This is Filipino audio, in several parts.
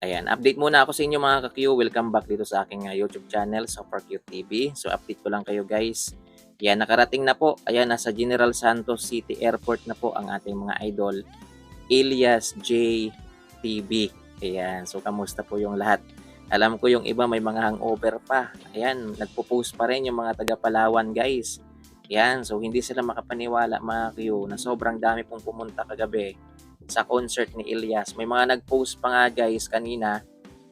Ayan, update muna ako sa inyo mga ka-Q. Welcome back dito sa aking YouTube channel, Super Q TV. So update ko lang kayo guys. Yan, nakarating na po. Ayan, nasa General Santos City Airport na po ang ating mga idol, Elias J. TV. Ayan, so kamusta po yung lahat? Alam ko yung iba may mga hangover pa. Ayan, nagpo-post pa rin yung mga taga Palawan guys. Ayan, so hindi sila makapaniwala mga Q na sobrang dami pong pumunta kagabi sa concert ni Elias. May mga nag-post pa nga guys kanina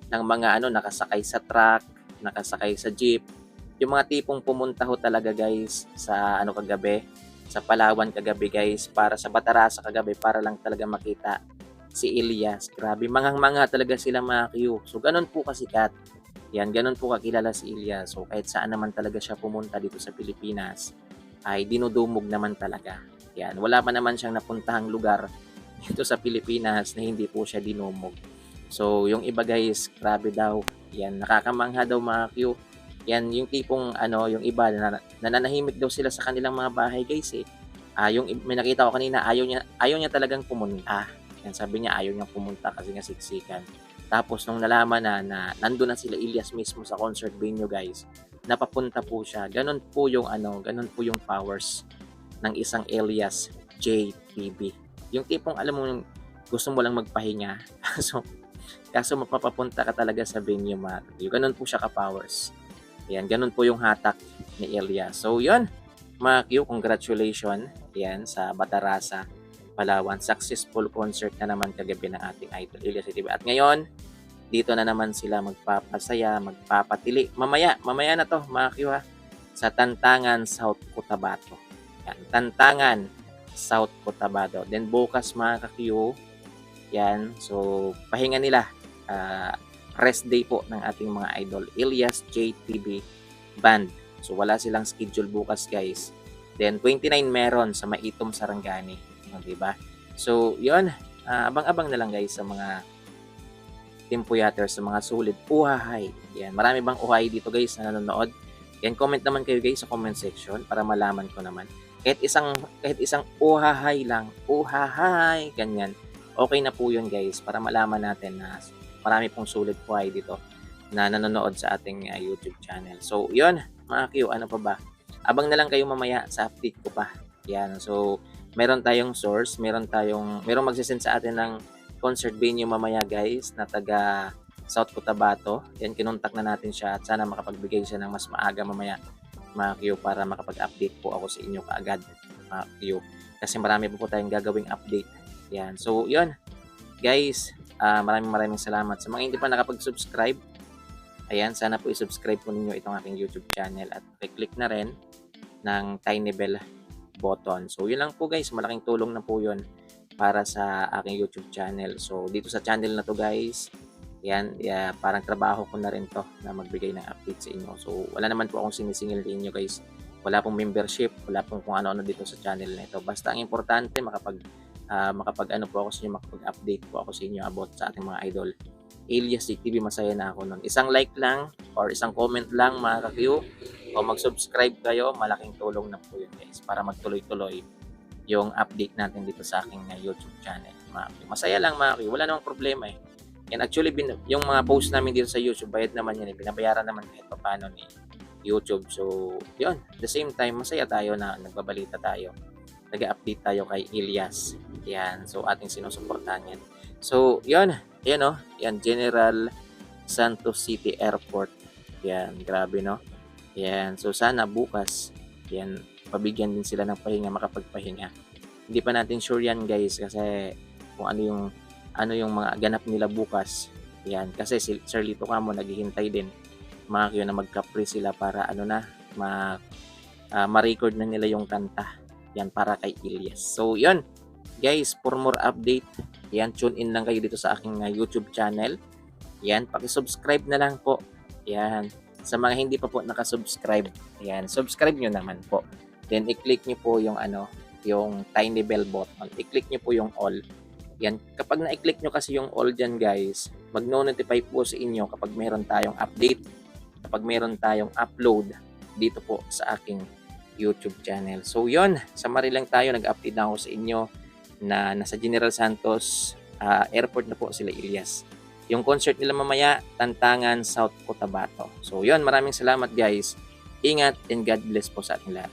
ng mga nakasakay sa truck, nakasakay sa jeep. Yung mga tipong pumunta ho talaga guys sa kagabi, sa Palawan kagabi guys, para sa Batarasa kagabi para lang talaga makita si Elias. Grabe, mangang-manga talaga sila mga Q. So ganun po kasikat. Yan, ganun po kakilala si Elias. So kahit saan naman talaga siya pumunta dito sa Pilipinas, ay dinudumog naman talaga. Yan, wala pa naman siyang napuntahang lugar dito sa Pilipinas na hindi po siya dinumog. So, yung iba guys, grabe daw. Yan, nakakamangha daw mga Q. Yan, yung tipong yung iba nananahimik daw sila sa kanilang mga bahay guys eh. Yung may nakita ko kanina, ayaw niya talagang pumunta. Yan, sabi niya ayaw niya pumunta kasi nga siksikan. Tapos nung nalaman na nandun na sila Elias mismo sa concert venue guys, napapunta po siya. Ganun po yung powers ng isang Elias JTB. Yung tipong alam mo gusto mo lang magpahinga. Kaso mapapapunta ka talaga sa venue mga. Ganun po siya ka-powers. Yan, ganun po yung hatak ni Elias. So, yun. Mga Q, congratulations. Yan, sa Batarasa, Palawan. Successful concert na naman kagabi ng ating idol, Elias TV. At ngayon, dito na naman sila magpapasaya, magpapatili. Mamaya na to, mga Q ha. Sa Tantangan, South Cotabato. Yan, Tantangan, South Cotabato. Then bukas mga ka-Q, yan. So, pahinga nila. Rest day po ng ating mga idol, Elias JTB Band. So, wala silang schedule bukas, guys. Then, 29 meron sa Maitom, Sarangani. Diba? So, yun. Abang-abang na lang, guys, sa mga Timpuyaters, sa mga sulit. Uhahay. Yan. Marami bang uhahay dito, guys, na nanonood? Yan, comment naman kayo, guys, sa comment section para malaman ko naman. Kahit isang uhahay lang. Uhahay. Ganyan. Okay na po yun, guys, para malaman natin na marami pong sulit po ay dito na nanonood sa ating YouTube channel. So, yun, mga Q, ano pa ba? Abang na lang kayo mamaya sa update ko pa. Yan, so, meron tayong source, merong magsisend sa atin ng concert venue mamaya guys, na taga South Cotabato. Yan, kinontak na natin siya at sana makapagbigay siya ng mas maaga mamaya, mga Q, para makapag-update po ako sa inyo kaagad, mga Q. Kasi marami po tayong gagawing update. Yan, so, yun, guys, maraming salamat sa mga hindi pa nakapag-subscribe. Ayan, sana po i-subscribe po ninyo itong aking YouTube channel at i-click na rin ng tiny bell button. So, yun lang po guys, malaking tulong na po yun para sa aking YouTube channel. So, dito sa channel na to guys, yan, parang trabaho ko na rin to na magbigay ng update sa inyo. So, wala naman po akong sinisingil sa inyo guys. Wala pong membership, wala pong kung ano-ano dito sa channel na ito. Basta ang importante, makapag-ano po ako sa inyo, makapag-update po ako sa inyo about sa ating mga idol. Elias TV, masaya na ako nun. Isang like lang or isang comment lang mga ka-Q, o mag-subscribe kayo, malaking tulong na po yun guys para magtuloy-tuloy yung update natin dito sa aking YouTube channel. Masaya lang mga Q, wala namang problema eh. And actually, yung mga post namin dito sa YouTube, bayad naman yan eh. Binabayaran naman kahit paano ni YouTube. So, yun. At the same time, masaya tayo na nagbabalita tayo. Nag-update tayo kay Elias. Yan. So, ating sinusuportahan yan. So, yun. Yan o. Yan. General Santos City Airport. Yan. Grabe no. Yan. So, sana bukas, yan, pabigyan din sila ng pahinga, makapagpahinga. Hindi pa natin sure yan guys kasi kung ano yung mga ganap nila bukas. Yan, kasi si Sir Lito Camo naghihintay din mga Q na magka-pre sila para ma-record na nila yung kanta. Yan, para kay Elias. So, yun. Guys, for more update, yan, tune in lang kayo dito sa aking YouTube channel. Yan, paki-subscribe na lang po. Yan. Sa mga hindi pa po nakasubscribe, yan, subscribe nyo naman po. Then, i-click nyo po yung tiny bell button. I-click nyo po yung all. Yan, kapag na-click nyo kasi yung all dyan guys, mag-notify po sa inyo kapag meron tayong update, kapag meron tayong upload dito po sa aking YouTube channel. So yon, summary lang tayo, nag-update na ako sa inyo na nasa General Santos Airport na po sila Elias. Yung concert nila mamaya, Tantangan, South Cotabato. So yun, maraming salamat guys. Ingat and God bless po sa ating lahat.